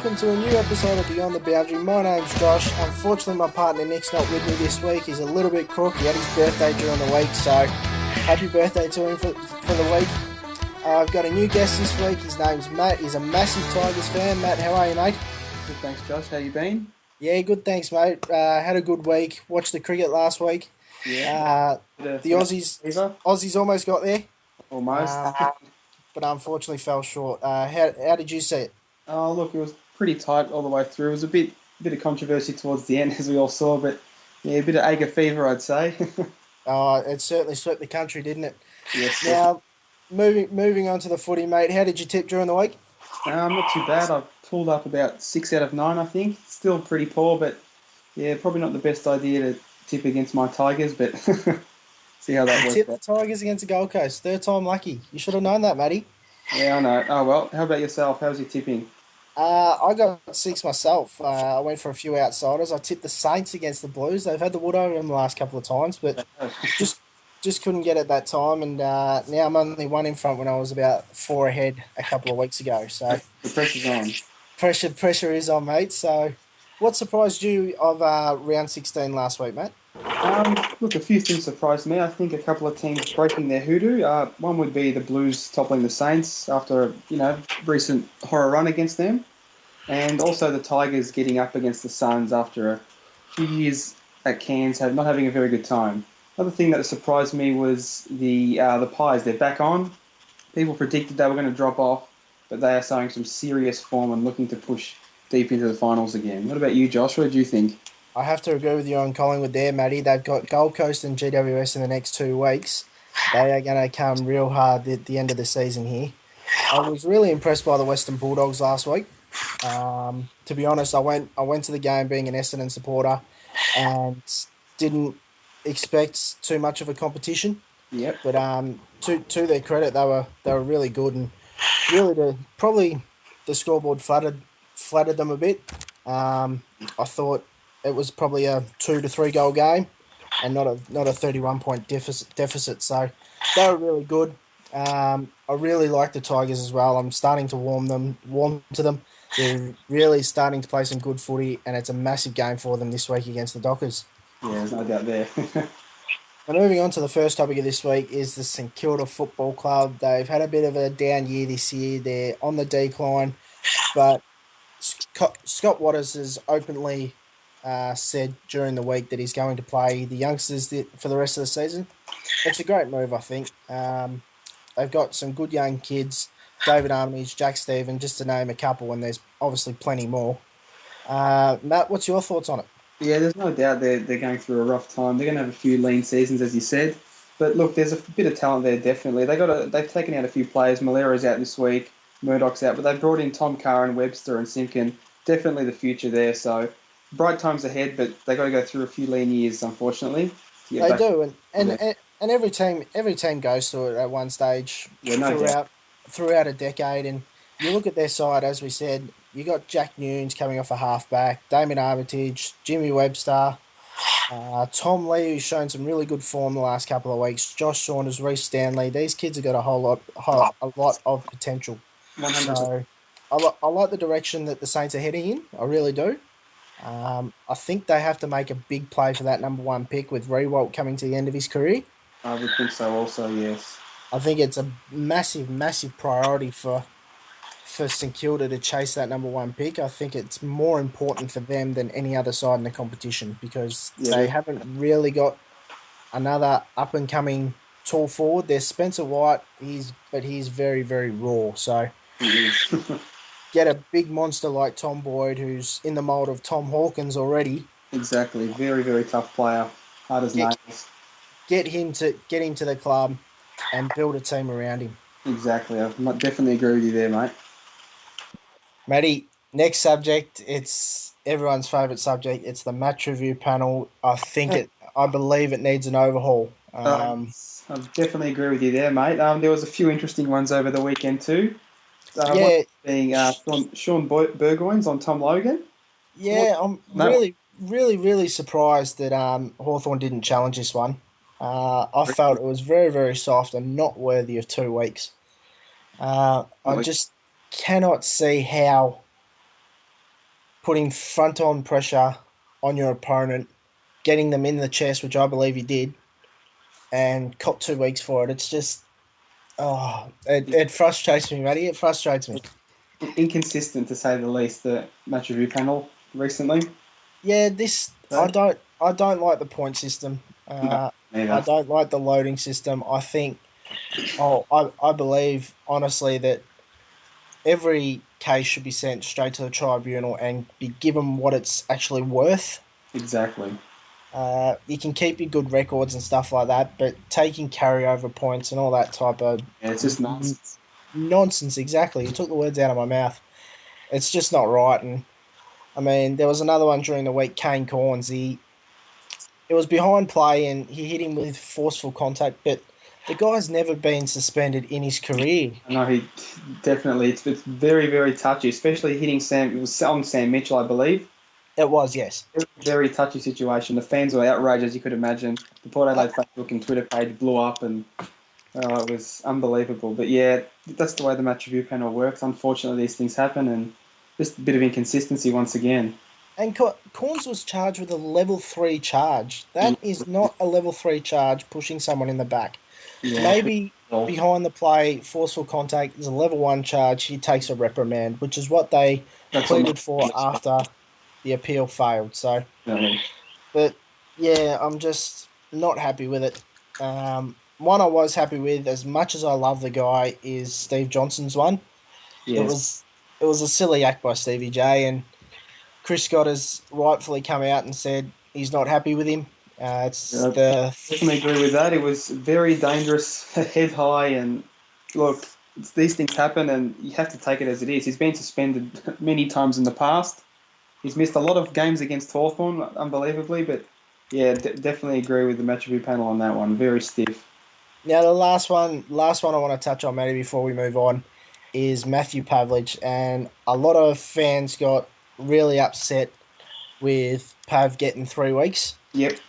welcome to a new episode of Beyond the Boundary. My name's Josh. Unfortunately, my partner Nick's not with me this week. He's a little bit crook. He had his birthday during the week, so happy birthday to him for the week. I've got a new guest this week. His name's Matt. He's a massive Tigers fan. Matt, how are you, mate? Good, thanks, Josh. How you been? Yeah, good, thanks, mate. Had a good week. Watched the cricket last week. Yeah. The Aussies almost got there. Almost. But unfortunately fell short. How did you see it? Oh, look, it was pretty tight all the way through. It was a bit of controversy towards the end, as we all saw, but yeah, a bit of Aga fever, I'd say. It certainly swept the country, didn't it? Yes. Now, moving on to the footy, mate. How did you tip during the week? Not too bad. I pulled up about 6 out of 9, I think. Still pretty poor, but yeah, probably not the best idea to tip against my Tigers, but see how that works Tip out. the Tigers against the Gold Coast. Third time lucky. You should have known that, Matty. Yeah, I know. Oh, well, how about yourself? How's your tipping? I got 6 myself. I went for a few outsiders. I tipped the Saints against the Blues. They've had the wood over them the last couple of times, but just couldn't get it that time. And now I'm only 1 in front when I was about 4 ahead a couple of weeks ago. So The pressure's on. pressure is on, mate. So what surprised you of round 16 last week, mate? Look, a few things surprised me. I think a couple of teams breaking their hoodoo. One would be the Blues toppling the Saints after recent horror run against them, and also the Tigers getting up against the Suns after a few years at Cairns not having a very good time. Another thing that surprised me was the Pies. They're back on. People predicted they were going to drop off, but they are showing some serious form and looking to push deep into the finals again. What about you, Josh? What did you think? I have to agree with you on Collingwood there, Matty. They've got Gold Coast and GWS in the next 2 weeks. They are going to come real hard at the end of the season here. I was really impressed by the Western Bulldogs last week. To be honest, I went to the game being an Essendon supporter and didn't expect too much of a competition. Yep. But to their credit, they were really good, and really probably the scoreboard flattered them a bit. I thought it was probably a 2 to 3 goal game, and not a 31-point deficit. So they were really good. I really like the Tigers as well. I'm starting to warm to them. They're really starting to play some good footy, and it's a massive game for them this week against the Dockers. Yeah, there's no doubt there. And moving on to the first topic of this week is the St Kilda Football Club. They've had a bit of a down year this year. They're on the decline, but Scott Waters has openly said during the week that he's going to play the youngsters for the rest of the season. It's a great move, I think. They've got some good young kids, David Armitage, Jack Stephen, just to name a couple, and there's obviously plenty more. Matt, what's your thoughts on it? Yeah, there's no doubt they're going through a rough time. They're going to have a few lean seasons, as you said. But look, there's a bit of talent there, definitely. They've taken out a few players. Malera's out this week, Murdoch's out, but they've brought in Tom Curran, Webster and Simpkin. Definitely the future there, so bright times ahead, but they got to go through a few lean years, unfortunately. They do, and every team goes through it at one stage throughout a decade. And you look at their side, as we said, you got Jack Nunes coming off a halfback, Damien Armitage, Jimmy Webster, Tom Lee, who's shown some really good form the last couple of weeks, Josh Saunders, Reece Stanley. These kids have got a lot of potential. 100%. So I like the direction that the Saints are heading in. I really do. I think they have to make a big play for that number 1 pick with Rewalt coming to the end of his career. I would think so also, yes. I think it's a massive priority for St Kilda to chase that number 1 pick. I think it's more important for them than any other side in the competition because they haven't really got another up-and-coming tall forward. There's Spencer White, but he's very, very raw. So get a big monster like Tom Boyd, who's in the mould of Tom Hawkins already. Exactly. Very, very tough player. Hard as nails. Get him to the club and build a team around him. Exactly. I definitely agree with you there, mate. Matty, next subject, it's everyone's favourite subject. It's the match review panel. I believe it needs an overhaul. I definitely agree with you there, mate. There was a few interesting ones over the weekend too. One being Sean Burgoyne's on Tom Logan. Yeah, I'm really surprised that Hawthorn didn't challenge this one. I felt it was very, very soft and not worthy of 2 weeks. I just cannot see how putting front on pressure on your opponent, getting them in the chest, which I believe he did, and cop 2 weeks for it. It's just, it frustrates me, Matty. It frustrates me. Inconsistent to say the least. The match review panel recently. Yeah, So, I don't like the point system. no, I neither. don't like the loading system. I think, I believe honestly that every case should be sent straight to the tribunal and be given what it's actually worth. Exactly. You can keep your good records and stuff like that, but taking carryover points and all that type of Yeah, it's just n- nonsense. nonsense, exactly. You took the words out of my mouth. It's just not right. And I mean, there was another one during the week, Kane Corns. It was behind play and he hit him with forceful contact, but the guy's never been suspended in his career. I know he definitely. It's very very touchy, especially hitting Sam. It was on Sam Mitchell, I believe. It was, yes. Very, very touchy situation. The fans were outraged, as you could imagine. The Port Uh, Adelaide Facebook and Twitter page blew up, and it was unbelievable. But yeah, that's the way the match review panel works. Unfortunately, these things happen, and just a bit of inconsistency once again. And Corns was charged with a level 3 charge. That is not a level 3 charge pushing someone in the back. Yeah, Maybe behind the play, forceful contact is a level 1 charge. He takes a reprimand, which is what they that's what pleaded for after the appeal failed. So, definitely. but yeah, I'm just not happy with it. One I was happy with, as much as I love the guy, is Steve Johnson's one. It Yes, was it was a silly act by Stevie J, and Chris Scott has rightfully come out and said he's not happy with him. It's I the definitely agree with that. It was very dangerous, head high, and look, these things happen, and you have to take it as it is. He's been suspended many times in the past. He's missed a lot of games against Hawthorn, unbelievably, but yeah, definitely agree with the match review panel on that one. Very stiff. Now the last one I want to touch on, Matty, before we move on, is Matthew Pavlich, and a lot of fans got really upset with Pav getting 3 weeks. Yep.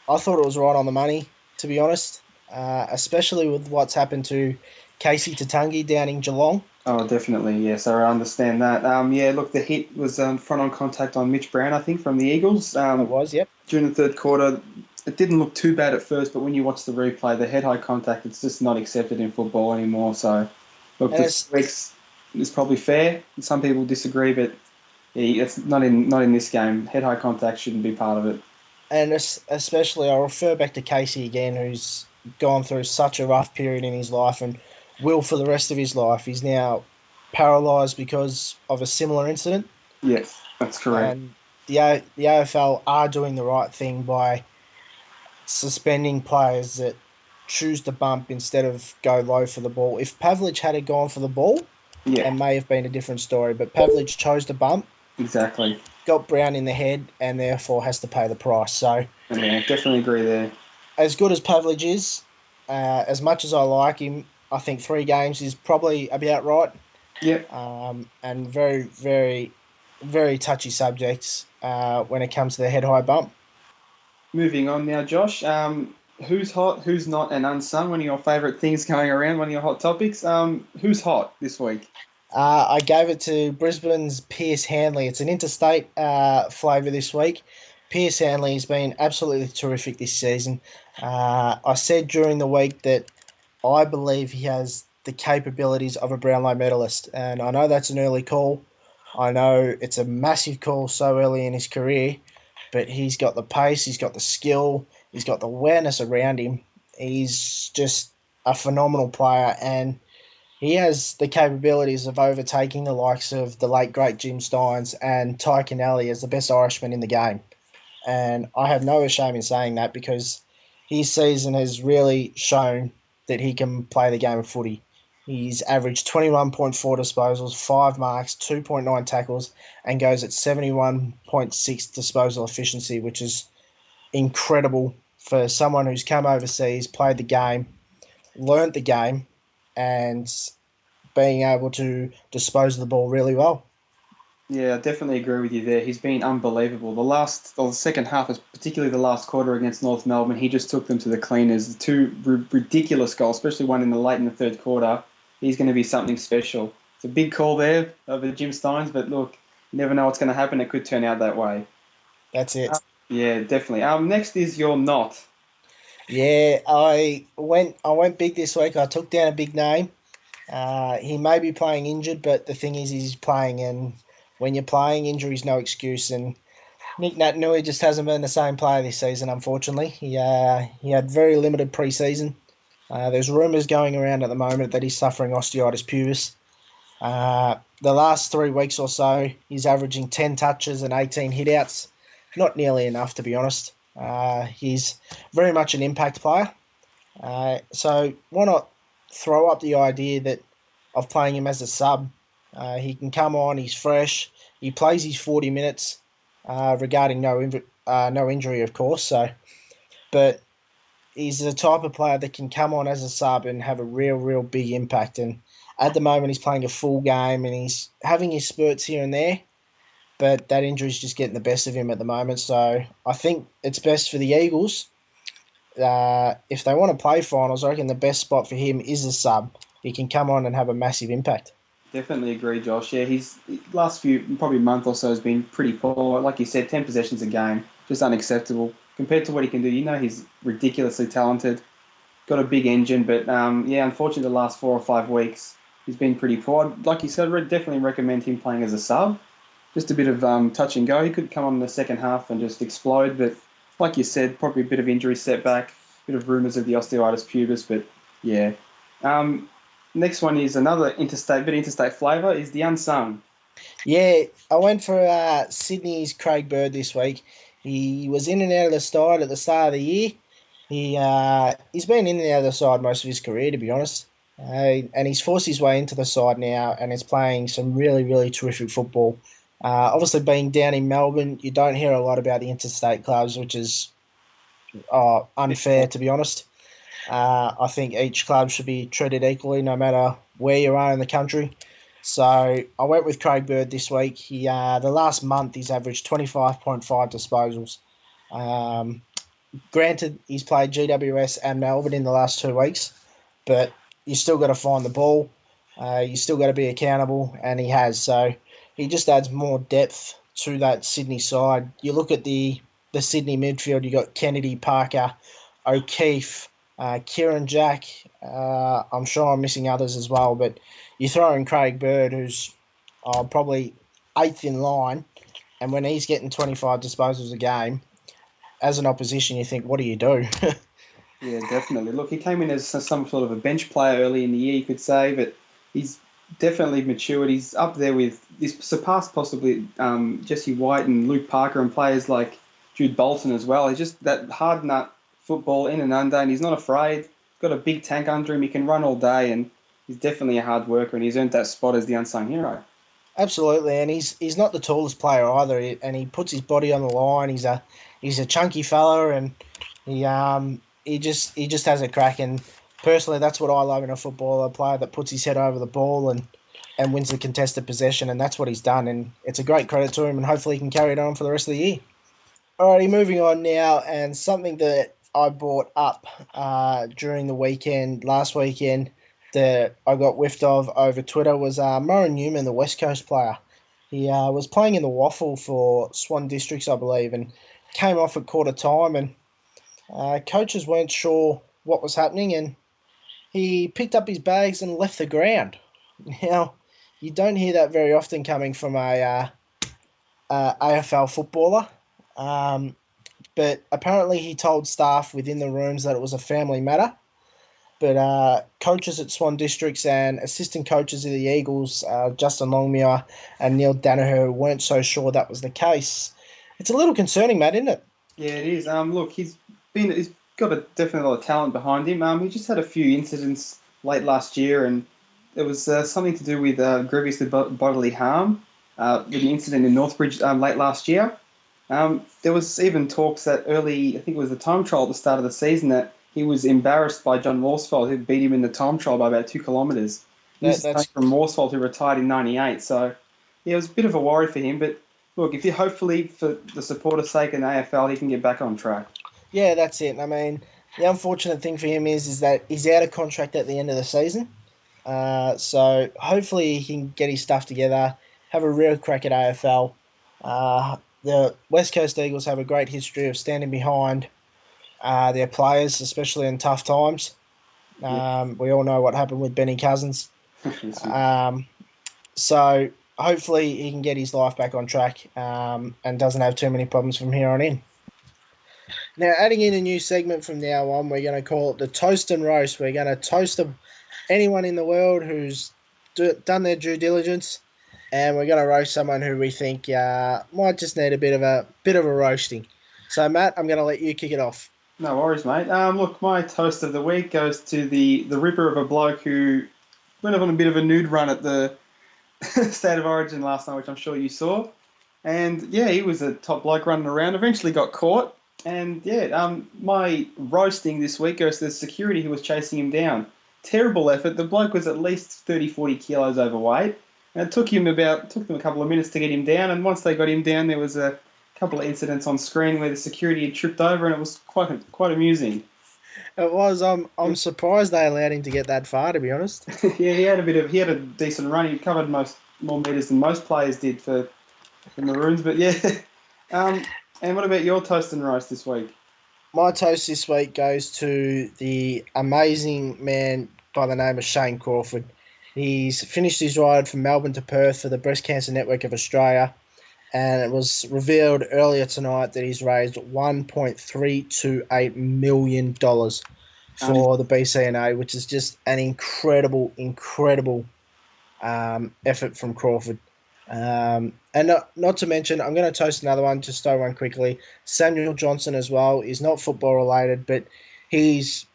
I thought it was right on the money, to be honest, especially with what's happened to Casey Tatangi down in Geelong. Oh, definitely. Yes, I understand that. Yeah, look, the hit was front on contact on Mitch Brown, I think, from the Eagles. It was, yep. During the third quarter, it didn't look too bad at first, but when you watch the replay, the head high contact, it's just not accepted in football anymore. So, look, And the it's 3 weeks is probably fair. Some people disagree, but yeah, it's not in this game. Head high contact shouldn't be part of it. and especially I'll refer back to Casey again, who's gone through such a rough period in his life and will for the rest of his life. He's now paralysed because of a similar incident, Yes, that's correct. and the AFL are doing the right thing by suspending players that choose to bump instead of go low for the ball. If Pavlich had gone for the ball, Yeah, it may have been a different story, but Pavlich chose to bump, exactly. got Brown in the head, and therefore has to pay the price. So, Yeah, definitely agree there. as good as Pavlich is, as much as I like him, I think 3 games is probably about right. Yep. And very, very, very touchy subjects when it comes to the head high bump. Moving on now, Josh. Who's hot? Who's not? And unsung. One of your favourite things going around. One of your hot topics. Who's hot this week? I gave it to Brisbane's Pierce Hanley. It's an interstate flavour this week. Pierce Hanley has been absolutely terrific this season. I said during the week that I believe he has the capabilities of a Brownlow medalist, and I know that's an early call. I know it's a massive call so early in his career, but he's got the pace, he's got the skill, he's got the awareness around him. He's just a phenomenal player, and he has the capabilities of overtaking the likes of the late great Jim Steins and Ty Kennelly as the best Irishman in the game. And I have no shame in saying that because his season has really shown that he can play the game of footy. He's averaged 21.4 disposals, 5 marks, 2.9 tackles, and goes at 71.6 disposal efficiency, which is incredible for someone who's come overseas, played the game, learnt the game, and being able to dispose of the ball really well. Yeah, I definitely agree with you there. He's been unbelievable. The second half, particularly the last quarter against North Melbourne, he just took them to the cleaners. The two ridiculous goals, especially one in the late in the third quarter. He's going to be something special. It's a big call there over Jim Steins, but look, You never know what's going to happen. It could turn out that way. That's it. Yeah, definitely. Next is your not. Yeah, I went big this week. I took down a big name. He may be playing injured, but the thing is, he's playing, and when you're playing, injury's no excuse. And Nick Naitanui just hasn't been the same player this season, unfortunately. He had very limited preseason. There's rumours going around at the moment that he's suffering osteitis pubis. The last 3 weeks or so, he's averaging 10 touches and 18 hitouts. Not nearly enough, to be honest. He's very much an impact player. So why not throw up the idea that of playing him as a sub? He can come on. He's fresh. He plays his 40 minutes, regarding no injury, of course. So, but he's the type of player that can come on as a sub and have a real big impact. And at the moment, he's playing a full game and he's having his spurts here and there. But that injury's just getting the best of him at the moment. So I think it's best for the Eagles. If they want to play finals, I reckon the best spot for him is a sub. He can come on and have a massive impact. Definitely agree, Josh. Yeah, his last few, probably month or so, has been pretty poor. Like you said, 10 possessions a game, just unacceptable. Compared to what he can do, he's ridiculously talented, got a big engine, but yeah, unfortunately, the last 4 or 5 weeks, he's been pretty poor. Like you said, I'd definitely recommend him playing as a sub. Just a bit of touch and go. He could come on in the second half and just explode, but like you said, probably a bit of injury setback, a bit of rumours of the osteitis pubis, but yeah. Um, Next one is another interstate flavour, is the unsung. Yeah, I went for Sydney's Craig Bird this week. He was in and out of the side at the start of the year. He's been in and out of the side most of his career, to be honest. And he's forced his way into the side now, and is playing some really terrific football. Obviously, being down in Melbourne, you don't hear a lot about the interstate clubs, which is unfair, to be honest. I think each club should be treated equally, no matter where you are in the country. So I went with Craig Bird this week. The last month he's averaged 25.5 disposals. Um, Granted, he's played GWS and Melbourne in the last 2 weeks, but you still got to find the ball. You still got to be accountable, and he has. So he just adds more depth to that Sydney side. You look at the Sydney midfield. You got Kennedy, Parker, O'Keefe, Kieran Jack. I'm sure I'm missing others as well, but you throw in Craig Bird, who's probably eighth in line, and when he's getting 25 disposals a game, as an opposition, you think, what do you do? Yeah, definitely. Look, he came in as some sort of a bench player early in the year, you could say, but he's definitely matured. He's up there with, he's surpassed possibly Jesse White and Luke Parker and players like Jude Bolton as well. He's just that hard nut football in and under, and he's not afraid. He's got a big tank under him. He can run all day, and he's definitely a hard worker, and he's earned that spot as the unsung hero. Absolutely, and he's not the tallest player either, and he puts his body on the line. He's a chunky fella, and he just has a crack. And personally, that's what I love in a footballer, a player that puts his head over the ball and wins the contested possession, and that's what he's done. And it's a great credit to him, and hopefully he can carry it on for the rest of the year. Alrighty, moving on now, and something that I brought up during the weekend, last weekend, that I got whiffed of over Twitter was Murray Newman, the West Coast player. He was playing in the Waffle for Swan Districts, I believe, and came off at quarter time, and coaches weren't sure what was happening, and he picked up his bags and left the ground. Now, you don't hear that very often coming from a AFL footballer. But apparently he told staff within the rooms that it was a family matter. But coaches at Swan Districts and assistant coaches of the Eagles, Justin Longmuir and Neil Danaher, weren't so sure that was the case. It's a little concerning, Matt, isn't it? Yeah, it is. Look, he's got definitely a lot of talent behind him. He just had a few incidents late last year, and there was something to do with grievous bodily harm with an incident in Northbridge late last year. There was even talks that early, I think it was the time trial at the start of the season, that he was embarrassed by John Worsfold, who beat him in the time trial by about 2 kilometres. This is from Worsfold, who retired in '98. So, yeah, it was a bit of a worry for him. But look, if you hopefully, for the supporters' sake in the AFL, he can get back on track. Yeah, that's it. I mean, the unfortunate thing for him is that he's out of contract at the end of the season. So hopefully he can get his stuff together, have a real crack at AFL. The West Coast Eagles have a great history of standing behind their players, especially in tough times. Yeah. We all know what happened with Benny Cousins. That's right. So hopefully he can get his life back on track and doesn't have too many problems from here on in. Now, adding in a new segment from now on, we're going to call it the Toast and Roast. We're going to toast anyone in the world who's done their due diligence, and we're going to roast someone who we think might just need a bit of a roasting. So, Matt, I'm going to let you kick it off. No worries, mate. Look, my toast of the week goes to the ripper of a bloke who went on a bit of a nude run at the State of Origin last night, which I'm sure you saw. And yeah, he was a top bloke running around. Eventually got caught. And yeah, my roasting this week goes to the security who was chasing him down. Terrible effort. The bloke was at least 30, 40 kilos overweight. And it took them a couple of minutes to get him down. And once they got him down, there was a couple of incidents on screen where the security had tripped over, and it was quite amusing. It was. I'm surprised they allowed him to get that far, to be honest. Yeah, he had a decent run. He covered more meters than most players did for the Maroons. But yeah, and what about your toast and roast this week? My toast this week goes to the amazing man by the name of Shane Crawford. He's finished his ride from Melbourne to Perth for the Breast Cancer Network of Australia, and it was revealed earlier tonight that he's raised $1.328 million for the BCNA, which is just an incredible effort from Crawford. And not to mention, I'm going to toast another one, just throw one quickly. Samuel Johnson as well. He's not football related, but he's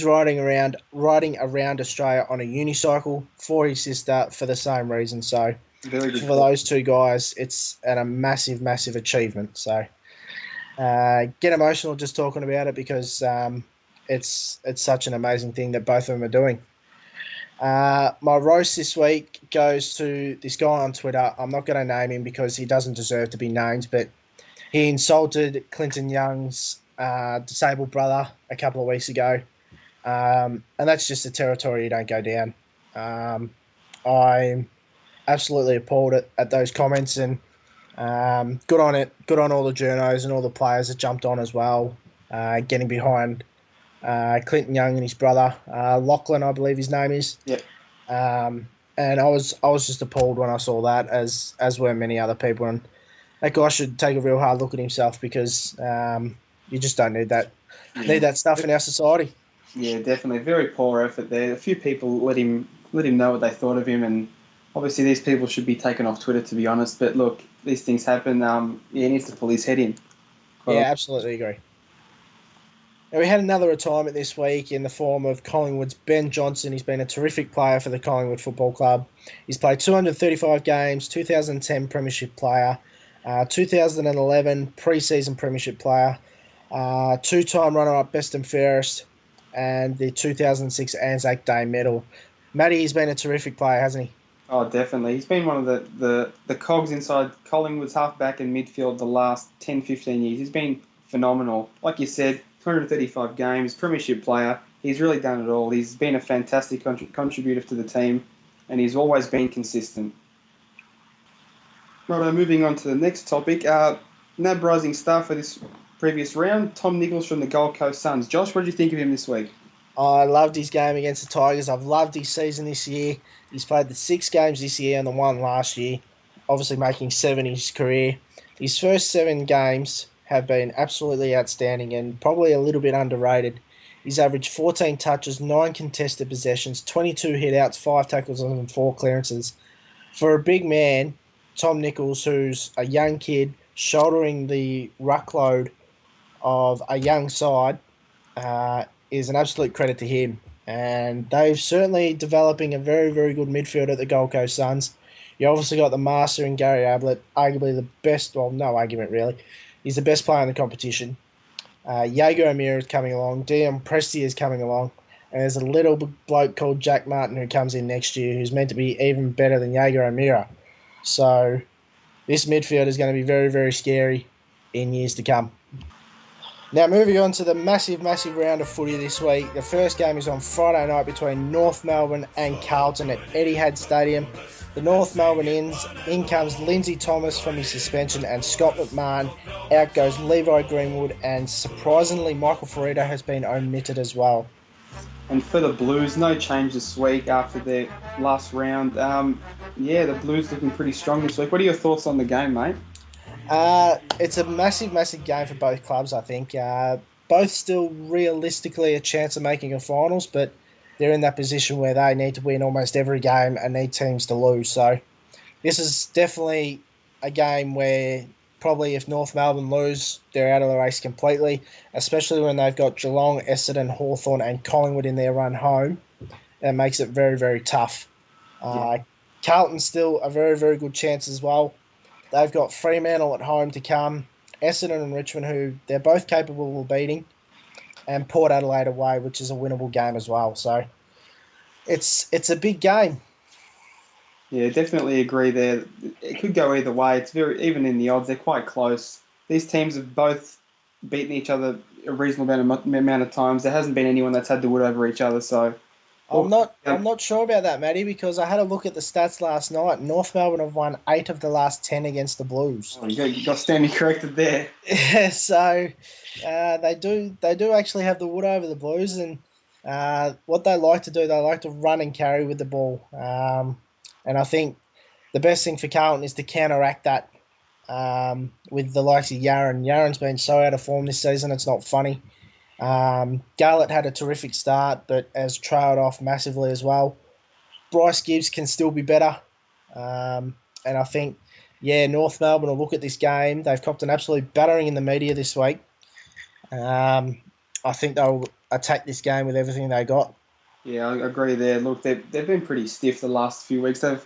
riding around Australia on a unicycle for his sister for the same reason. So for those two guys, it's a massive achievement. So get emotional just talking about it because it's such an amazing thing that both of them are doing. My roast this week goes to this guy on Twitter. I'm not going to name him because he doesn't deserve to be named, but he insulted Clinton Young's disabled brother a couple of weeks ago, and that's just a territory you don't go down. I'm absolutely appalled at those comments, and good on it. Good on all the journos and all the players that jumped on as well, getting behind Clinton Young and his brother, Lachlan, I believe his name is. Yep. And I was just appalled when I saw that, as were many other people. And that guy should take a real hard look at himself because you just don't need that stuff in our society. Yeah, definitely. Very poor effort there. A few people let him know what they thought of him, and obviously these people should be taken off Twitter, to be honest. But look, these things happen. He needs to pull his head in. Absolutely agree. Now, we had another retirement this week in the form of Collingwood's Ben Johnson. He's been a terrific player for the Collingwood Football Club. He's played 235 games, 2010 Premiership player, 2011 pre-season Premiership player, two-time runner-up Best and Fairest, and the 2006 Anzac Day medal. Matty, he's been a terrific player, hasn't he? Oh, definitely. He's been one of the cogs inside Collingwood's halfback and midfield the last 10, 15 years. He's been phenomenal. Like you said, 235 games, Premiership player. He's really done it all. He's been a fantastic contributor to the team, and he's always been consistent. Right, moving on to the next topic. NAB Rising Star for this previous round, Tom Nichols from the Gold Coast Suns. Josh, what did you think of him this week? I loved his game against the Tigers. I've loved his season this year. He's played the 6 games this year and the 1 last year, obviously making 7 in his career. His first 7 games have been absolutely outstanding and probably a little bit underrated. He's averaged 14 touches, 9 contested possessions, 22 hit-outs, 5 tackles and 4 clearances. For a big man, Tom Nichols, who's a young kid, shouldering the ruckload of a young side, is an absolute credit to him. And they've certainly developing a very, very good midfield at the Gold Coast Suns. You obviously got the master in Gary Ablett, arguably the best, well, no argument really. He's the best player in the competition. Jaeger O'Meara is coming along. Dion Presti is coming along. And there's a little bloke called Jack Martin who comes in next year who's meant to be even better than Jaeger O'Meara. So this midfield is going to be very, very scary in years to come. Now, moving on to the massive, massive round of footy this week. The first game is on Friday night between North Melbourne and Carlton at Etihad Stadium. The North Melbourne in comes Lindsay Thomas from his suspension and Scott McMahon. Out goes Levi Greenwood, and surprisingly, Michael Farida has been omitted as well. And for the Blues, no change this week after their last round. The Blues looking pretty strong this week. What are your thoughts on the game, mate? It's a massive, massive game for both clubs, I think. Both still realistically a chance of making a finals, but they're in that position where they need to win almost every game and need teams to lose. So this is definitely a game where probably if North Melbourne lose, they're out of the race completely, especially when they've got Geelong, Essendon, Hawthorn and Collingwood in their run home. It makes it very, very tough. Carlton's still a very, very good chance as well. They've got Fremantle at home to come, Essendon and Richmond, who they're both capable of beating, and Port Adelaide away, which is a winnable game as well. So it's a big game. Yeah, definitely agree there. It could go either way. It's even in the odds, they're quite close. These teams have both beaten each other a reasonable amount of times. There hasn't been anyone that's had the wood over each other. So I'm not sure about that, Matty, because I had a look at the stats last night. North Melbourne have won 8 of the last 10 against the Blues. Oh, you got Stanley corrected there. Yeah, so they do actually have the wood over the Blues, and what they like to do, they like to run and carry with the ball. And I think the best thing for Carlton is to counteract that with the likes of Yaron. Yaron's been so out of form this season, it's not funny. Garlett had a terrific start, but has trailed off massively as well. Bryce Gibbs can still be better. And I think, North Melbourne will look at this game. They've copped an absolute battering in the media this week. I think they'll attack this game with everything they got. Yeah, I agree there. Look, they've been pretty stiff the last few weeks. They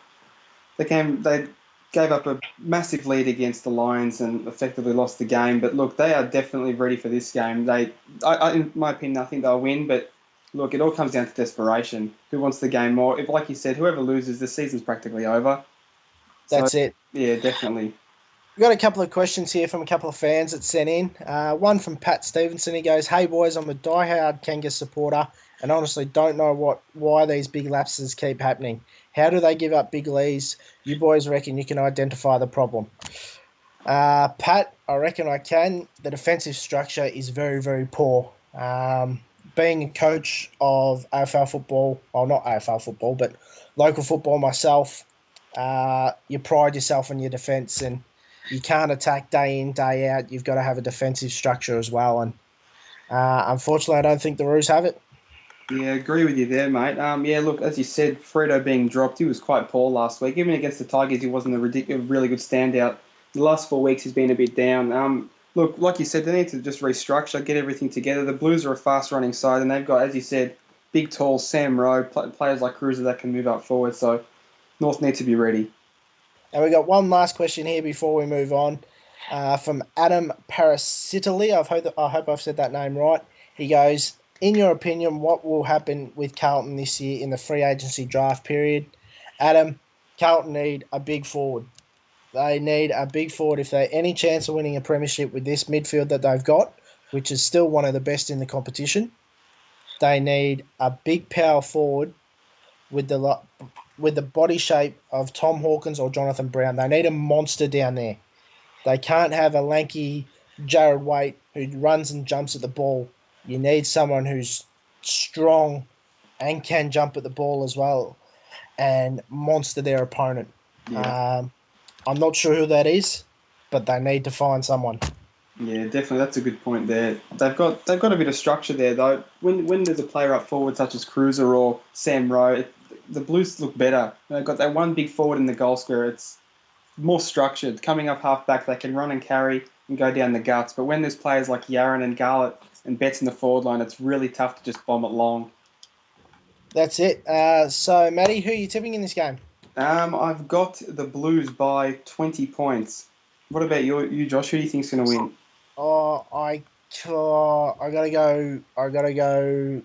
gave up a massive lead against the Lions and effectively lost the game. But look, they are definitely ready for this game. In my opinion, I think they'll win. But look, it all comes down to desperation. Who wants the game more? If, like you said, whoever loses, the season's practically over. That's it. Yeah, definitely. We've got a couple of questions here from a couple of fans that sent in. One from Pat Stevenson. He goes, "Hey boys, I'm a diehard Kangas supporter and honestly don't know why these big lapses keep happening. How do they give up big leads? You boys reckon you can identify the problem?" Pat, I reckon I can. The defensive structure is very, very poor. Being a coach of AFL football, well, not AFL football, but local football myself, you pride yourself on your defence, and you can't attack day in, day out. You've got to have a defensive structure as well. And unfortunately, I don't think the Roos have it. Yeah, agree with you there, mate. Look, as you said, Fredo being dropped, he was quite poor last week. Even against the Tigers, he wasn't a really good standout. The last 4 weeks, he's been a bit down. Look, like you said, they need to just restructure, get everything together. The Blues are a fast-running side, and they've got, as you said, big, tall Sam Rowe, players like Cruiser that can move up forward. So North need to be ready. And we got one last question here before we move on, from Adam Parasitali. I hope I've said that name right. He goes, "In your opinion, what will happen with Carlton this year in the free agency draft period?" Adam, Carlton need a big forward. They need a big forward if they're any chance of winning a premiership with this midfield that they've got, which is still one of the best in the competition. They need a big power forward with the body shape of Tom Hawkins or Jonathan Brown. They need a monster down there. They can't have a lanky Jared Waite who runs and jumps at the ball. You need someone who's strong and can jump at the ball as well and monster their opponent. Yeah. I'm not sure who that is, but they need to find someone. Yeah, definitely. That's a good point there. They've got a bit of structure there, though. When there's a player up forward such as Cruiser or Sam Rowe, the Blues look better. They've got that one big forward in the goal square. It's more structured. Coming up half-back, they can run and carry and go down the guts. But when there's players like Yaron and Garlett and Betts in the forward line, it's really tough to just bomb it long. That's it. So, Matty, who are you tipping in this game? I've got the Blues by 20 points. What about you, Josh? Who do you think's going to win? I gotta go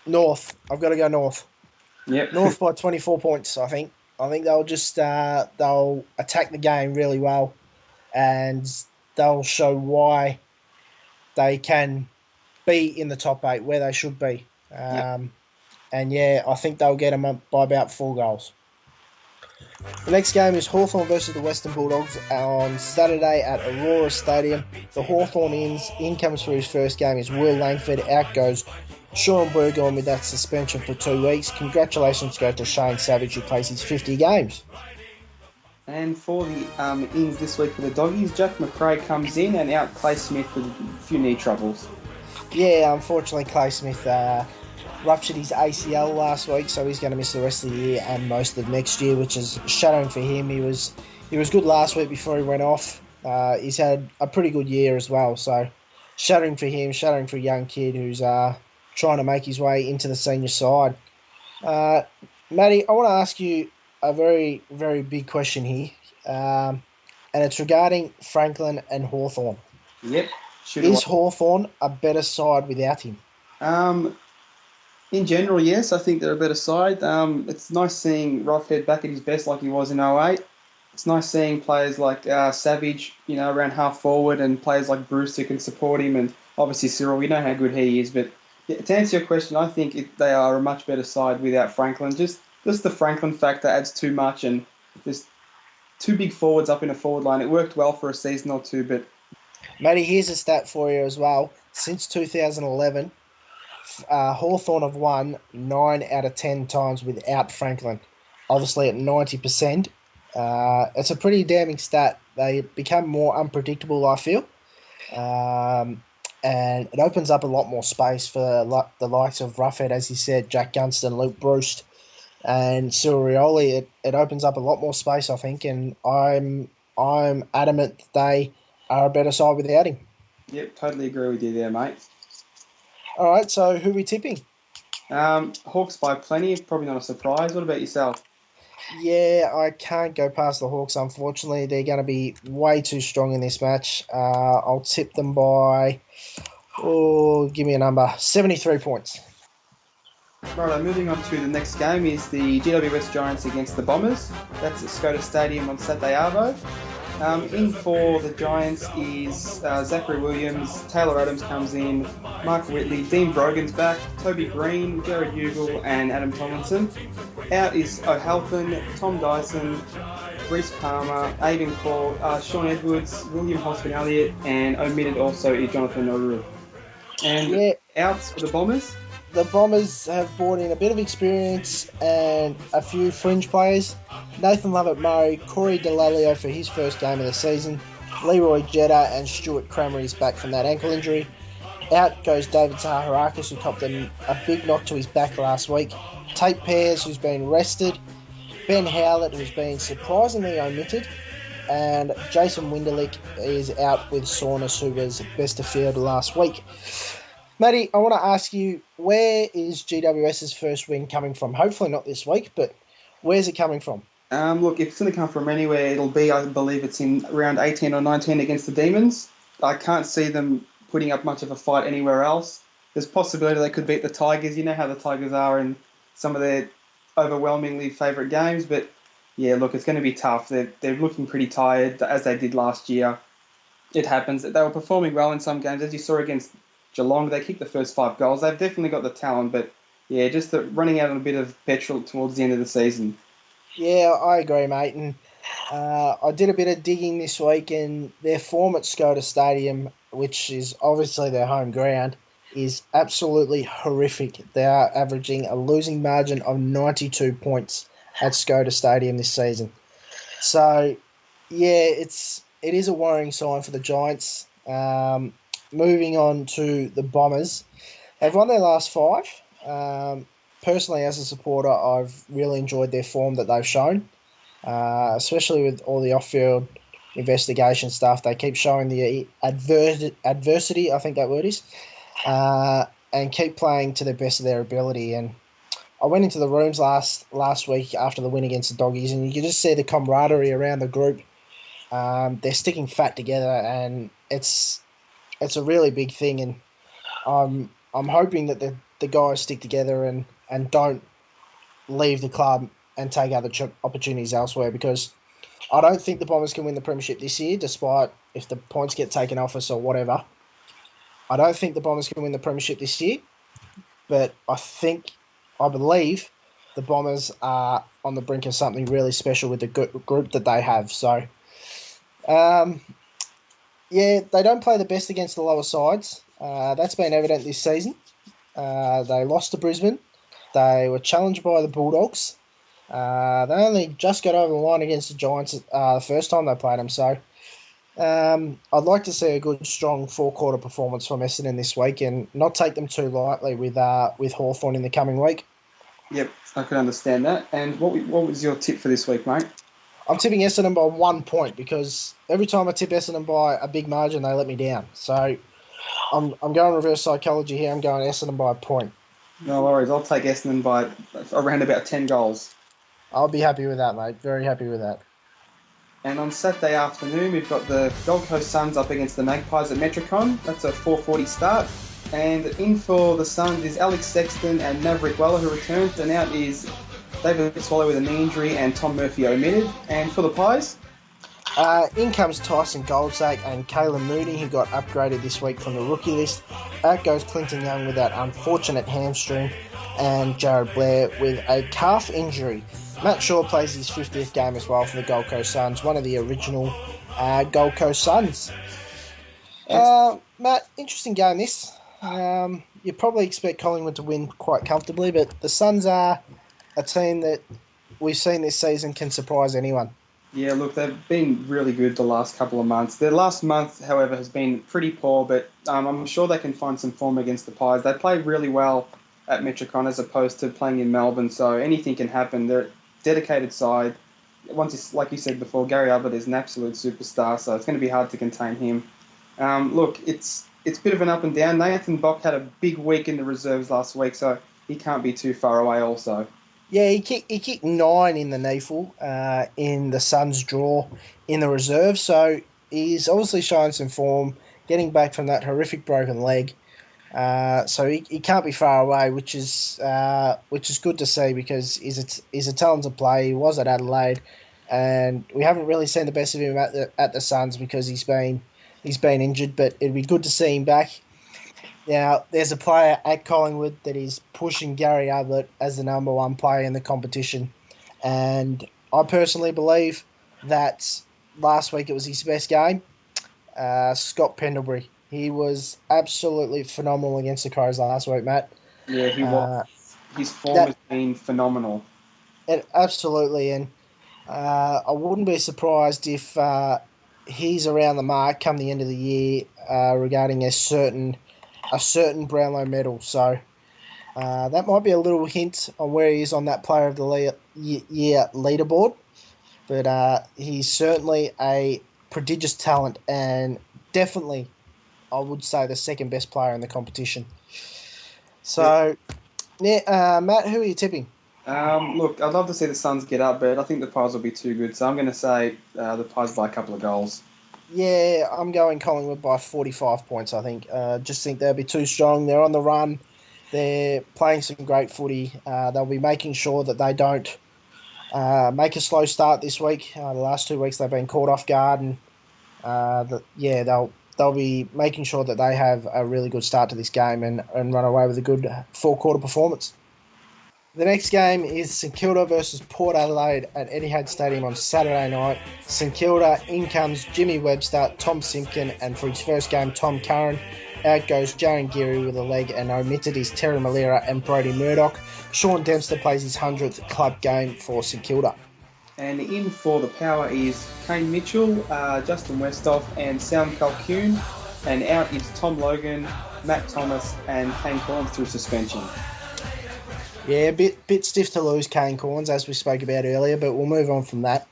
North. I've got to go North. Yep. North by 24 points. I think they'll just they'll attack the game really well, and they'll show why they can be in the top 8 where they should be. Yep. And yeah, I think they'll get them up by about 4 goals. The next game is Hawthorn versus the Western Bulldogs on Saturday at Aurora Stadium. The Hawthorn in comes for his first game is Will Langford. Out goes Sean Burgoyne with that suspension for 2 weeks. Congratulations go to Shane Savage, who plays his 50 games. And for the ins this week for the Doggies, Jack McRae comes in and out Clay Smith with a few knee troubles. Yeah, unfortunately, Clay Smith ruptured his ACL last week, so he's going to miss the rest of the year and most of next year, which is shattering for him. He was good last week before he went off. He's had a pretty good year as well, so shattering for him, shattering for a young kid who's trying to make his way into the senior side. Matty, I want to ask you a very, very big question here, and it's regarding Franklin and Hawthorn. Yep. Is Hawthorn a better side without him? In general, yes, I think they're a better side. It's nice seeing Roughhead back at his best like he was in 08. It's nice seeing players like Savage, around half forward, and players like Bruce who can support him, and obviously Cyril. We know how good he is, but yeah, to answer your question, I think they are a much better side without Franklin. Just the Franklin factor adds too much, and there's two big forwards up in a forward line. It worked well for a season or two, but Matty, here's a stat for you as well. Since 2011, Hawthorn have won 9 out of 10 times without Franklin. Obviously at 90%. It's a pretty damning stat. They become more unpredictable, I feel. And it opens up a lot more space for the likes of Roughhead, as you said, Jack Gunston, Luke Bruce, and Cyril Rioli. It opens up a lot more space, I think, and I'm adamant that they are a better side without him. Yep, totally agree with you there, mate. All right, so who are we tipping? Hawks by plenty, probably not a surprise. What about yourself? Yeah, I can't go past the Hawks, unfortunately. They're going to be way too strong in this match. I'll tip them by, give me a number, 73 points. Right, moving on to the next game is the GWS Giants against the Bombers. That's at Skoda Stadium on Saturday Arvo. In for the Giants is Zachary Williams, Taylor Adams comes in, Mark Whitley, Dean Brogan's back, Toby Green, Jared Ugle and Adam Tomlinson. Out is O'Halpin, Tom Dyson, Reece Palmer, Aidan Cole, Sean Edwards, William Hoskin-Elliott, and omitted also is Jonathan Oru. And outs for the Bombers? The Bombers have brought in a bit of experience and a few fringe players. Nathan Lovett-Murray, Corey Delalio for his first game of the season, Leroy Jetta and Stuart Kramer is back from that ankle injury. Out goes David Zaharakis, who copped a big knock to his back last week. Tate Pears, who's been rested. Ben Howlett, who's been surprisingly omitted. And Jason Winderlich is out with soreness, who was best of field last week. Matty, I want to ask you, where is GWS's first win coming from? Hopefully not this week, but where's it coming from? Look, if it's going to come from anywhere, it'll be, I believe it's in round 18 or 19 against the Demons. I can't see them putting up much of a fight anywhere else. There's possibility they could beat the Tigers. You know how the Tigers are in some of their overwhelmingly favourite games, but yeah, look, it's going to be tough. They're looking pretty tired, as they did last year. It happens. They were performing well in some games, as you saw against Geelong. They kicked the first 5 goals. They've definitely got the talent, but yeah, just running out on a bit of petrol towards the end of the season. Yeah, I agree, mate. And I did a bit of digging this week, and their form at Skoda Stadium, which is obviously their home ground, is absolutely horrific. They are averaging a losing margin of 92 points at Skoda Stadium this season. So, yeah, it is a worrying sign for the Giants. Moving on to the Bombers. They've won their last 5. Personally, as a supporter, I've really enjoyed their form that they've shown, especially with all the off-field investigation stuff. They keep showing the adversity, I think that word is, and keep playing to the best of their ability. And I went into the rooms last week after the win against the Doggies, and you can just see the camaraderie around the group. They're sticking fat together, and it's a really big thing. And I'm hoping that the guys stick together and don't leave the club and take other opportunities elsewhere, because I don't think the Bombers can win the premiership this year, despite if the points get taken off us or whatever. I don't think the Bombers can win the premiership this year, but I believe the Bombers are on the brink of something really special with the group that they have. So, um, yeah, they don't play the best against the lower sides. That's been evident this season. They lost to Brisbane. They were challenged by the Bulldogs. They only just got over the line against the Giants the first time they played them. So I'd like to see a good, strong four-quarter performance from Essendon this week and not take them too lightly with Hawthorn in the coming week. Yep, I can understand that. And what was your tip for this week, mate? I'm tipping Essendon by 1 point because every time I tip Essendon by a big margin, they let me down. So I'm going reverse psychology here. I'm going Essendon by a point. No worries. I'll take Essendon by around about 10 goals. I'll be happy with that, mate. Very happy with that. And on Saturday afternoon, we've got the Gold Coast Suns up against the Magpies at Metricon. That's a 4:40 start. And in for the Suns is Alex Sexton and Maverick Weller, who returns. And out is David Swallow with a knee injury and Tom Murphy omitted. And for the Pies? In comes Tyson Goldsack and Kayla Mooney, who got upgraded this week from the rookie list. Out goes Clinton Young with that unfortunate hamstring, and Jared Blair with a calf injury. Matt Shaw plays his 50th game as well for the Gold Coast Suns, one of the original Gold Coast Suns. Matt, interesting game this. You probably expect Collingwood to win quite comfortably, but the Suns are a team that we've seen this season can surprise anyone. Yeah, look, they've been really good the last couple of months. Their last month, however, has been pretty poor, but I'm sure they can find some form against the Pies. They play really well at Metricon as opposed to playing in Melbourne, so anything can happen. They're a dedicated side. Like you said before, Gary Ablett is an absolute superstar, so it's going to be hard to contain him. Look, it's a bit of an up and down. Nathan Bock had a big week in the reserves last week, so he can't be too far away also. Yeah, he kicked 9 in the NEAFL in the Suns' draw in the reserve, so he's obviously showing some form, getting back from that horrific broken leg. So he can't be far away, which is good to see because he's a talented player. He was at Adelaide, and we haven't really seen the best of him at the Suns because he's been injured. But it'd be good to see him back. Now, there's a player at Collingwood that is pushing Gary Ablett as the number one player in the competition. And I personally believe that last week it was his best game. Scott Pendlebury. He was absolutely phenomenal against the Crows last week, Matt. Yeah, he was. His form has been phenomenal. Absolutely. And I wouldn't be surprised if he's around the mark come the end of the year regarding a certain Brownlow medal. So that might be a little hint on where he is on that Player of the Year leaderboard. But he's certainly a prodigious talent and definitely, I would say, the second best player in the competition. So, Matt, who are you tipping? Look, I'd love to see the Suns get up, but I think the Pies will be too good. So I'm going to say the Pies by a couple of goals. Yeah, I'm going Collingwood by 45 points, I think. Just think they'll be too strong. They're on the run. They're playing some great footy. They'll be making sure that they don't make a slow start this week. The last 2 weeks they've been caught off guard, and they'll be making sure that they have a really good start to this game and run away with a good four-quarter performance. The next game is St Kilda versus Port Adelaide at Etihad Stadium on Saturday night. St Kilda, in comes Jimmy Webster, Tom Simpkin, and for his first game, Tom Curran. Out goes Jaren Geary with a leg, and omitted is Terry Malera and Brody Murdoch. Sean Dempster plays his 100th club game for St Kilda. And in for the Power is Kane Mitchell, Justin Westhoff, and Sam Calhoun. And out is Tom Logan, Matt Thomas, and Kane Corns through suspension. Yeah, a bit stiff to lose Kane Corns, as we spoke about earlier, but we'll move on from that.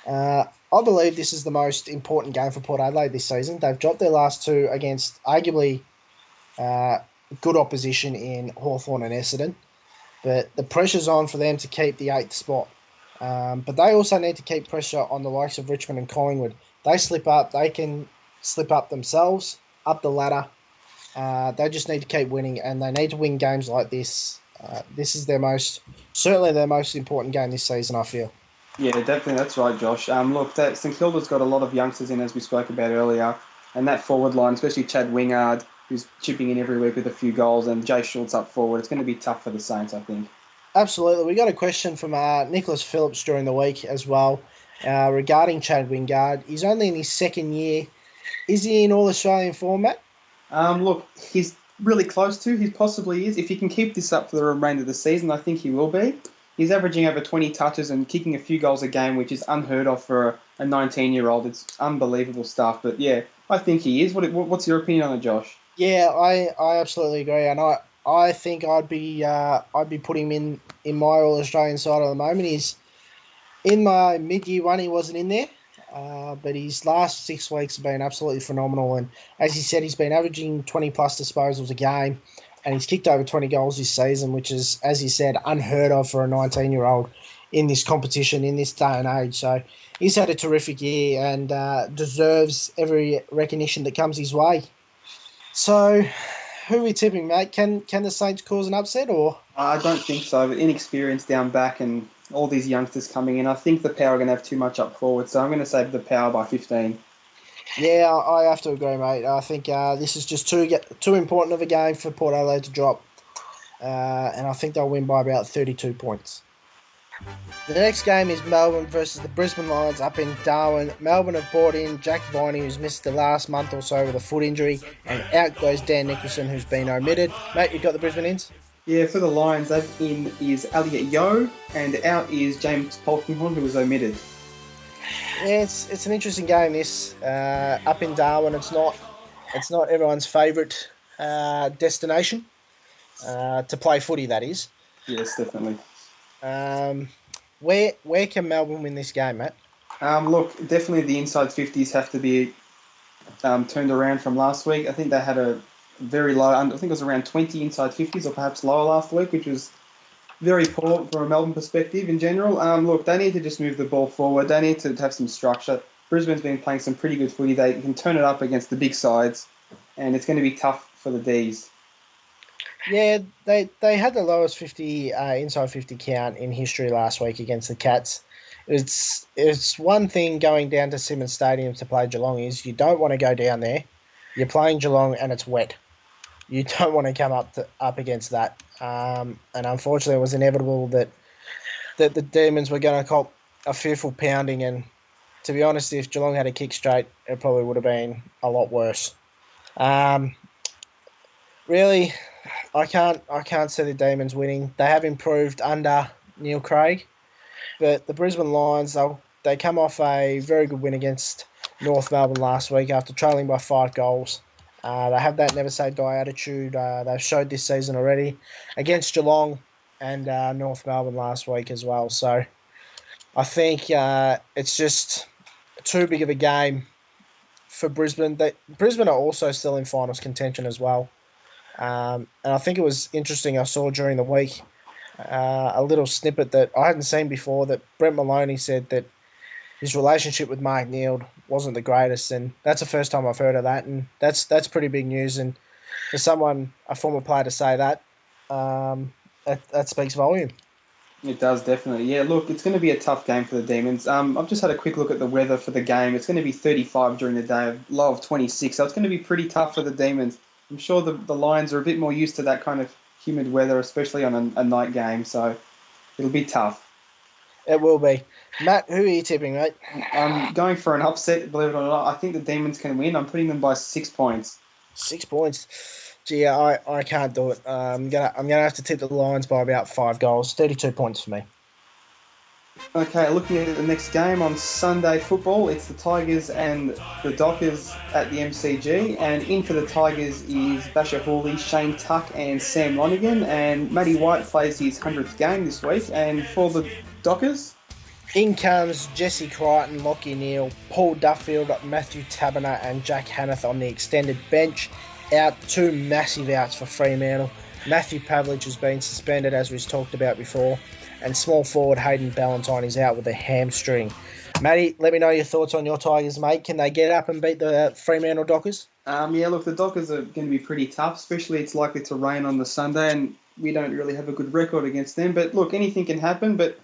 I believe this is the most important game for Port Adelaide this season. They've dropped their last two against arguably good opposition in Hawthorn and Essendon, but the pressure's on for them to keep the 8th spot. But they also need to keep pressure on the likes of Richmond and Collingwood. They slip up, they can slip up themselves, up the ladder. They just need to keep winning, and they need to win games like this. This is certainly their most important game this season, I feel. Yeah, definitely, that's right, Josh. Look, St Kilda's got a lot of youngsters in, as we spoke about earlier, and that forward line, especially Chad Wingard, who's chipping in every week with a few goals, and Jay Schultz up forward. It's going to be tough for the Saints, I think. Absolutely. We got a question from Nicholas Phillips during the week as well regarding Chad Wingard. He's only in his second year. Is he in all Australian format? Look, he's really close to. He possibly is. If he can keep this up for the remainder of the season, I think he will be. He's averaging over 20 touches and kicking a few goals a game, which is unheard of for a 19-year-old. It's unbelievable stuff. But yeah, I think he is. What's your opinion on it, Josh? Yeah, I absolutely agree, and I think I'd be putting him in my All Australian side at the moment. He's in my mid year one. He wasn't in there, but his last 6 weeks have been absolutely phenomenal. And as he said, he's been averaging 20 plus disposals a game, and he's kicked over 20 goals this season, which is, as he said, unheard of for a 19-year-old in this competition in this day and age. So he's had a terrific year and deserves every recognition that comes his way. So, who are we tipping, mate? Can the Saints cause an upset, or? I don't think so. With inexperience down back and all these youngsters coming in, I think the Power are going to have too much up forward. So I'm going to say the Power by 15. Yeah, I have to agree, mate. I think this is just too important of a game for Port Adelaide to drop, and I think they'll win by about 32 points. The next game is Melbourne versus the Brisbane Lions up in Darwin. Melbourne have brought in Jack Viney, who's missed the last month or so with a foot injury, and out goes Dan Nicholson, who's been omitted. Mate, you got the Brisbane ins? Yeah, for the Lions, that in is Elliot Yeo, and out is James Polkinghorne, who was omitted. Yeah, it's an interesting game. This up in Darwin, it's not everyone's favourite destination to play footy. That is. Yes, definitely. Where can Melbourne win this game, Matt? Look, definitely the inside 50s have to be turned around from last week. I think they had a very low, I think it was around 20 inside 50s or perhaps lower last week, which was very poor from a Melbourne perspective in general. Look, they need to just move the ball forward. They need to have some structure. Brisbane's been playing some pretty good footy. They can turn it up against the big sides, and it's going to be tough for the Ds. Yeah, they had the lowest 50 inside 50 count in history last week against the Cats. It's one thing going down to Simmons Stadium to play Geelong is you don't want to go down there. You're playing Geelong and it's wet. You don't want to come up against that. And unfortunately, it was inevitable that the Demons were going to cop a fearful pounding. And to be honest, if Geelong had a kick straight, it probably would have been a lot worse. Really, I can't see the Demons winning. They have improved under Neil Craig, but the Brisbane Lions, they come off a very good win against North Melbourne last week after trailing by 5 goals. They have that never say die attitude. They've showed this season already against Geelong and North Melbourne last week as well. So I think it's just too big of a game for Brisbane. Brisbane are also still in finals contention as well. And I think it was interesting, I saw during the week a little snippet that I hadn't seen before, that Brent Maloney said that his relationship with Mark Neeld wasn't the greatest, and that's the first time I've heard of that, and that's pretty big news. And for someone, a former player, to say that, that speaks volume. It does, definitely. Yeah, look, it's going to be a tough game for the Demons. I've just had a quick look at the weather for the game. It's going to be 35 during the day, a low of 26, so it's going to be pretty tough for the Demons. I'm sure the Lions are a bit more used to that kind of humid weather, especially on a night game, so it'll be tough. It will be. Matt, who are you tipping, mate? I'm going for an upset, believe it or not. I think the Demons can win. I'm putting them by 6 points. 6 points. Gee, I can't do it. I'm gonna have to tip the Lions by about 5 goals. 32 points for me. Okay, looking at the next game on Sunday football, it's the Tigers and the Dockers at the MCG. And in for the Tigers is Basher Hawley, Shane Tuck and Sam Lonigan. And Matty White plays his 100th game this week. And for the Dockers, in comes Jesse Crichton, Lockie Neal, Paul Duffield, Matthew Taberner and Jack Hanneth on the extended bench. Out 2 massive outs for Fremantle. Matthew Pavlich has been suspended, as we've talked about before. And small forward Hayden Ballantyne is out with a hamstring. Matty, let me know your thoughts on your Tigers, mate. Can they get up and beat the Fremantle Dockers? Yeah, look, the Dockers are going to be pretty tough, especially it's likely to rain on the Sunday, and we don't really have a good record against them. But look, anything can happen, but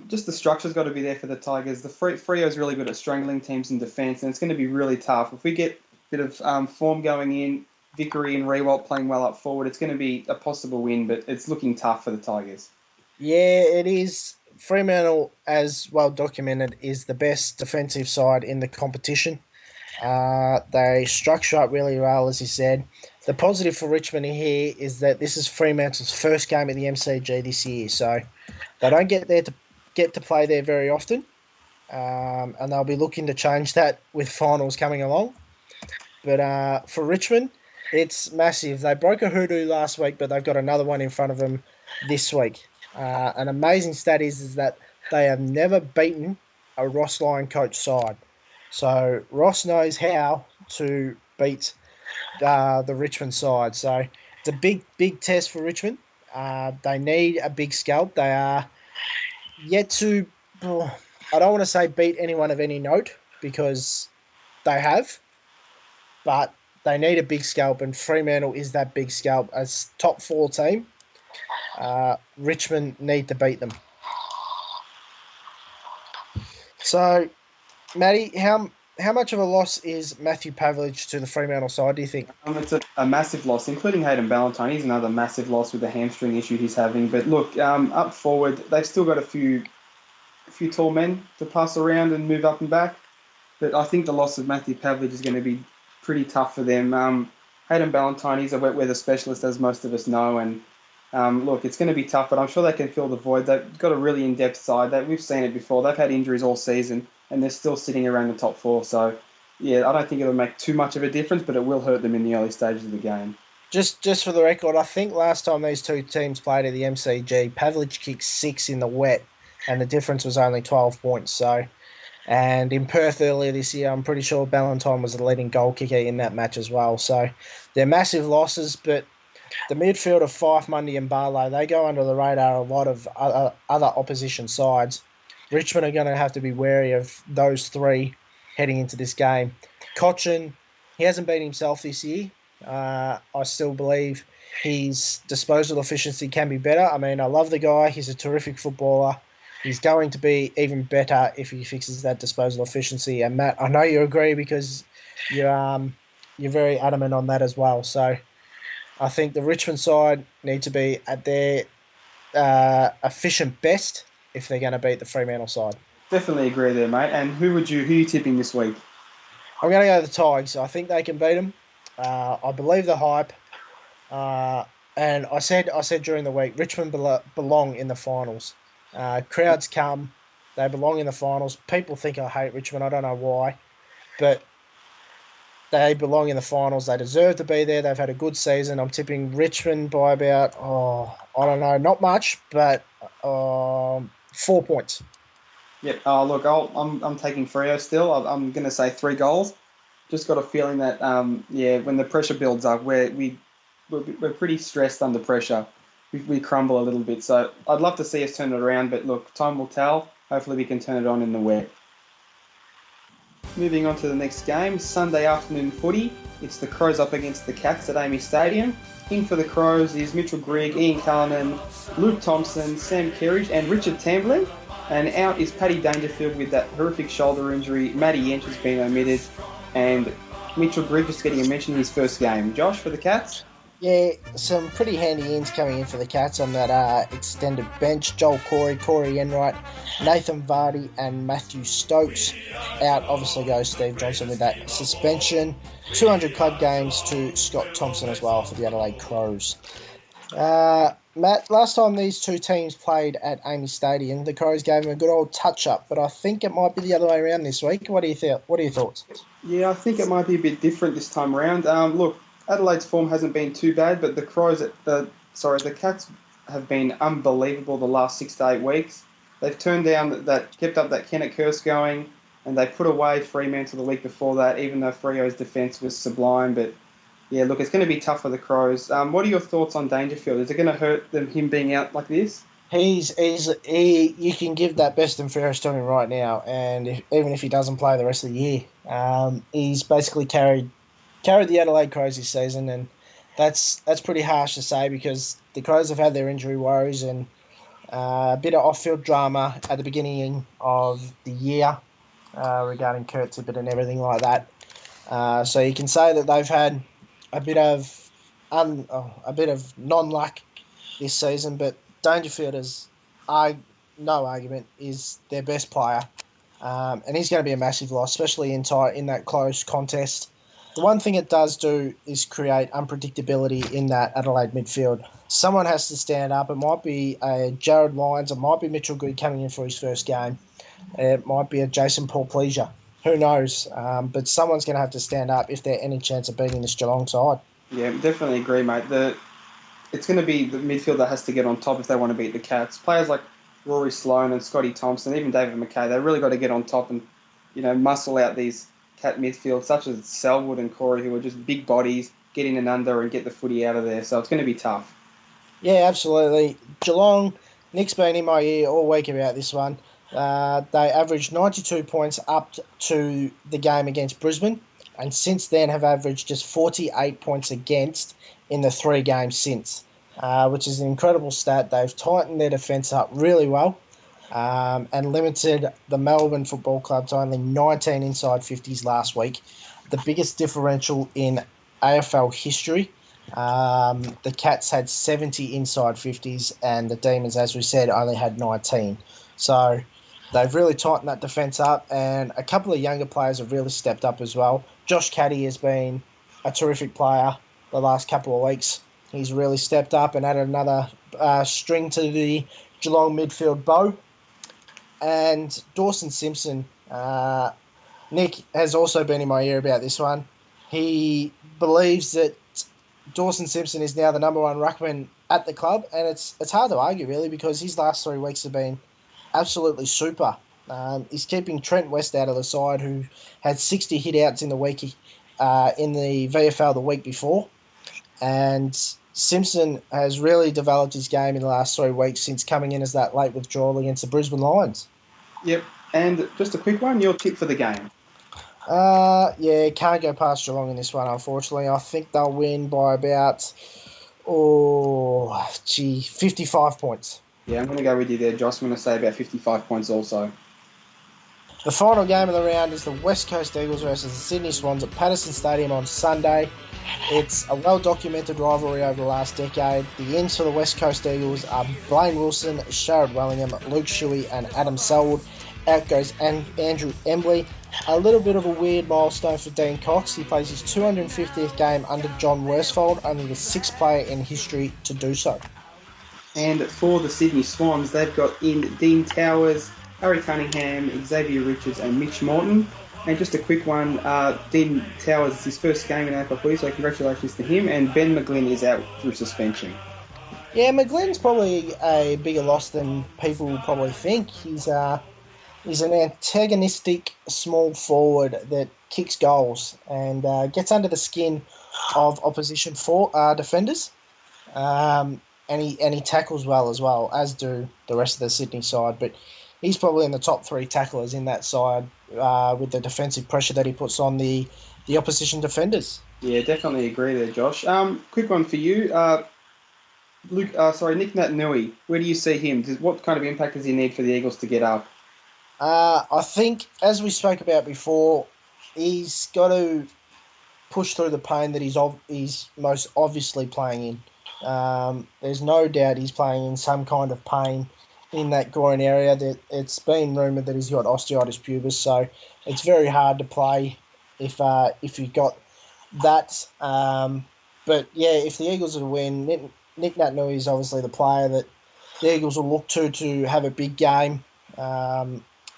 just the structure's got to be there for the Tigers. The Freo's really good at strangling teams in defence, and it's going to be really tough. If we get a bit of form going in, Vickery and Rewalt playing well up forward, it's going to be a possible win, but it's looking tough for the Tigers. Yeah, it is. Fremantle, as well documented, is the best defensive side in the competition. They structure up really well, as you said. The positive for Richmond here is that this is Fremantle's first game at the MCG this year, so they don't get to play there very often, and they'll be looking to change that with finals coming along. But for Richmond, it's massive. They broke a hoodoo last week, but they've got another one in front of them this week. An amazing stat is that they have never beaten a Ross Lyon coach side. So Ross knows how to beat the Richmond side. So it's a big test for Richmond. They need a big scalp. They are yet to, I don't want to say beat anyone of any note because they have, but they need a big scalp, and Fremantle is that big scalp. As top 4 team, Richmond need to beat them. So, Matty, how much of a loss is Matthew Pavlich to the Fremantle side, do you think? It's a massive loss, including Hayden Ballantyne. He's another massive loss with the hamstring issue he's having. But look, up forward, they've still got a few tall men to pass around and move up and back. But I think the loss of Matthew Pavlich is going to be pretty tough for them. Hayden Ballantyne, he's a wet weather specialist, as most of us know. And look, it's going to be tough, but I'm sure they can fill the void. They've got a really in-depth side. We've seen it before. They've had injuries all season, and they're still sitting around the top 4. So, yeah, I don't think it'll make too much of a difference, but it will hurt them in the early stages of the game. Just for the record, I think last time these two teams played at the MCG, Pavlich kicked 6 in the wet, and the difference was only 12 points. So, and in Perth earlier this year, I'm pretty sure Ballantyne was the leading goal kicker in that match as well. So, they're massive losses, but the midfield of Fife, Mundy and Barlow, they go under the radar a lot of other opposition sides. Richmond are going to have to be wary of those 3 heading into this game. Cochin, he hasn't been himself this year. I still believe his disposal efficiency can be better. I mean, I love the guy. He's a terrific footballer. He's going to be even better if he fixes that disposal efficiency. And Matt, I know you agree because you're very adamant on that as well. So I think the Richmond side need to be at their efficient best if they're going to beat the Fremantle side. Definitely agree there, mate. And who are you tipping this week? I'm going to go the Tigers. I think they can beat them. I believe the hype. And I said during the week, Richmond belong in the finals. Crowds come. They belong in the finals. People think I hate Richmond. I don't know why. But they belong in the finals. They deserve to be there. They've had a good season. I'm tipping Richmond by about, I don't know, not much, but 4 points. Yep. Look, I'm taking Freo still. I'm going to say 3 goals. Just got a feeling that, when the pressure builds up, we're pretty stressed under pressure. We crumble a little bit. So I'd love to see us turn it around, but look, time will tell. Hopefully we can turn it on in the wet. Moving on to the next game, Sunday afternoon footy. It's the Crows up against the Cats at Amy Stadium. In for the Crows is Mitchell Grigg, Ian Cullinan, Luke Thompson, Sam Kerridge and Richard Tamblin. And out is Paddy Dangerfield with that horrific shoulder injury. Matty Yench has been omitted. And Mitchell Grigg just getting a mention in his first game. Josh, for the Cats? Yeah, some pretty handy ins coming in for the Cats on that extended bench. Joel Corey Enright, Nathan Vardy and Matthew Stokes. Out obviously goes Steve Johnson with that suspension. 200 club games to Scott Thompson as well for the Adelaide Crows. Matt, last time these two teams played at Amy Stadium, the Crows gave them a good old touch-up, but I think it might be the other way around this week. What are your thoughts? Yeah, I think it might be a bit different this time around. Look, Adelaide's form hasn't been too bad, but the Cats have been unbelievable the last 6 to 8 weeks. They've kept up that Kennett curse going, and they put away Fremantle the week before that, even though Freo's defence was sublime. But yeah, look, it's going to be tough for the Crows. What are your thoughts on Dangerfield? Is it going to hurt him being out like this? You can give that best and fairest to him right now, and even if he doesn't play the rest of the year, he's basically carried the Adelaide Crows this season, and that's pretty harsh to say because the Crows have had their injury worries and a bit of off-field drama at the beginning of the year regarding Kurt Tippett and everything like that. So you can say that they've had a bit of a bit of non-luck this season, but Dangerfield is, no argument, is their best player, and he's going to be a massive loss, especially in that close contest. The one thing it does do is create unpredictability in that Adelaide midfield. Someone has to stand up. It might be a Jared Lyons, it might be Mitchell Good coming in for his first game. It might be a Jason Paul-Pleasure. Who knows? But someone's going to have to stand up if there's any chance of beating this Geelong side. Yeah, definitely agree, mate. It's going to be the midfield that has to get on top if they want to beat the Cats. Players like Rory Sloane and Scotty Thompson, even David McKay, they really got to get on top and, muscle out these Cat midfield, such as Selwood and Corey, who are just big bodies, get in and under and get the footy out of there. So it's going to be tough. Yeah, absolutely. Geelong, Nick's been in my ear all week about this one. They averaged 92 points up to the game against Brisbane, and since then have averaged just 48 points against in the 3 games since, which is an incredible stat. They've tightened their defence up really well, and limited the Melbourne Football Club to only 19 inside 50s last week, the biggest differential in AFL history. The Cats had 70 inside 50s, and the Demons, as we said, only had 19. So they've really tightened that defence up, and a couple of younger players have really stepped up as well. Josh Caddy has been a terrific player the last couple of weeks. He's really stepped up and added another string to the Geelong midfield bow. And Dawson Simpson, Nick has also been in my ear about this one. He believes that Dawson Simpson is now the number 1 ruckman at the club, and it's hard to argue, really, because his last 3 weeks have been absolutely super. He's keeping Trent West out of the side, who had 60 hit-outs in the week in the VFL the week before. And Simpson has really developed his game in the last 3 weeks since coming in as that late withdrawal against the Brisbane Lions. Yep. And just a quick one, your tip for the game? Yeah, can't go past Geelong in this one, unfortunately. I think they'll win by about, 55 points. Yeah, I'm going to go with you there, Josh. I'm going to say about 55 points also. The final game of the round is the West Coast Eagles versus the Sydney Swans at Patterson Stadium on Sunday. It's a well-documented rivalry over the last decade. The ins for the West Coast Eagles are Blaine Wilson, Sharrod Wellingham, Luke Shuey and Adam Selwood. Out goes Andrew Embley. A little bit of a weird milestone for Dean Cox. He plays his 250th game under John Worsfold, only the 6th player in history to do so. And for the Sydney Swans, they've got in Dean Towers, Harry Cunningham, Xavier Richards and Mitch Morton. And just a quick one, Dean Towers is his first game in AFL footy, so congratulations to him. And Ben McGlynn is out through suspension. Yeah, McGlynn's probably a bigger loss than people probably think. He's an antagonistic small forward that kicks goals and gets under the skin of opposition defenders. And he tackles well as well, as do the rest of the Sydney side. But he's probably in the top 3 tacklers in that side with the defensive pressure that he puts on the opposition defenders. Yeah, definitely agree there, Josh. Quick one for you. Nick Naitanui, where do you see him? What kind of impact does he need for the Eagles to get up? I think, as we spoke about before, he's got to push through the pain that he's most obviously playing in. There's no doubt he's playing in some kind of pain in that groin area. That it's been rumoured that he's got osteitis pubis, so it's very hard to play if you've got that. But yeah, if the Eagles are to win, Nick Naitanui is obviously the player that the Eagles will look to have a big game.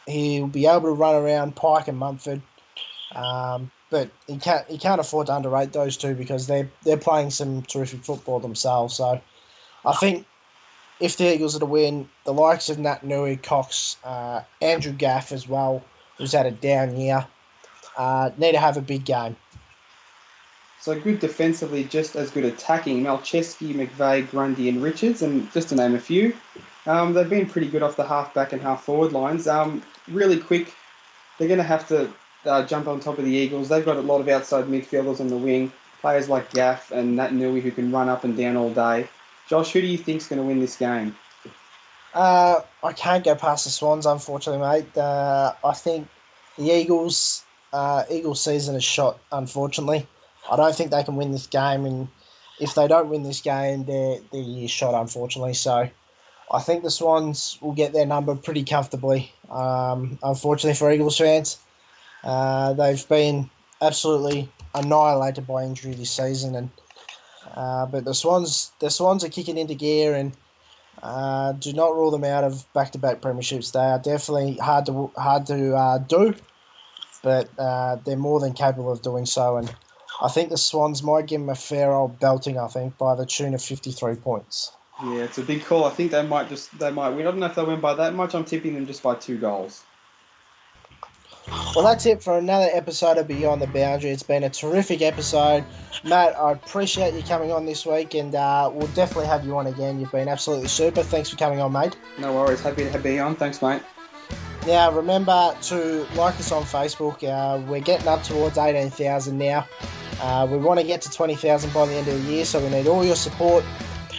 He'll be able to run around Pike and Mumford, but he can't afford to underrate those two because they're playing some terrific football themselves. So I think if the Eagles are to win, the likes of Naitanui, Cox, Andrew Gaff as well, who's had a down year, need to have a big game. So good defensively, just as good attacking. Malcheski, McVeigh, Grundy and Richards, and just to name a few. They've been pretty good off the half-back and half-forward lines. Really quick, they're going to have to jump on top of the Eagles. They've got a lot of outside midfielders on the wing, players like Gaff and Naitanui who can run up and down all day. Josh, who do you think's going to win this game? I can't go past the Swans, unfortunately, mate. I think the Eagles' season is shot, unfortunately. I don't think they can win this game, and if they don't win this game, their year's shot, unfortunately. So I think the Swans will get their number pretty comfortably. Unfortunately for Eagles fans, they've been absolutely annihilated by injury this season, and but the Swans are kicking into gear, and do not rule them out of back-to-back premierships. They are definitely hard to do, but they're more than capable of doing so. And I think the Swans might give them a fair old belting. I think by the tune of 53 points. Yeah, it's a big call. I think they might win. I don't know if they'll win by that much. I'm tipping them just by 2 goals. Well, that's it for another episode of Beyond the Boundary. It's been a terrific episode. Matt, I appreciate you coming on this week, and we'll definitely have you on again. You've been absolutely super. Thanks for coming on, mate. No worries. Happy to be on. Thanks, mate. Now, remember to like us on Facebook. We're getting up towards 18,000 now. We want to get to 20,000 by the end of the year, so we need all your support.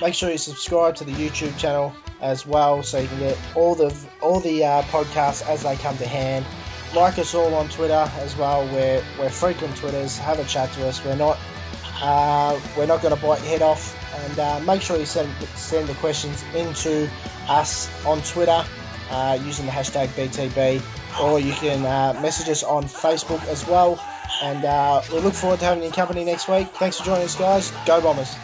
Make sure you subscribe to the YouTube channel as well, so you can get all the podcasts as they come to hand. Like us all on Twitter as well. We're frequent Twitters. Have a chat to us. We're not going to bite your head off. And make sure you send the questions into us on Twitter using the hashtag BTB, or you can message us on Facebook as well. And we look forward to having your company next week. Thanks for joining us, guys. Go Bombers.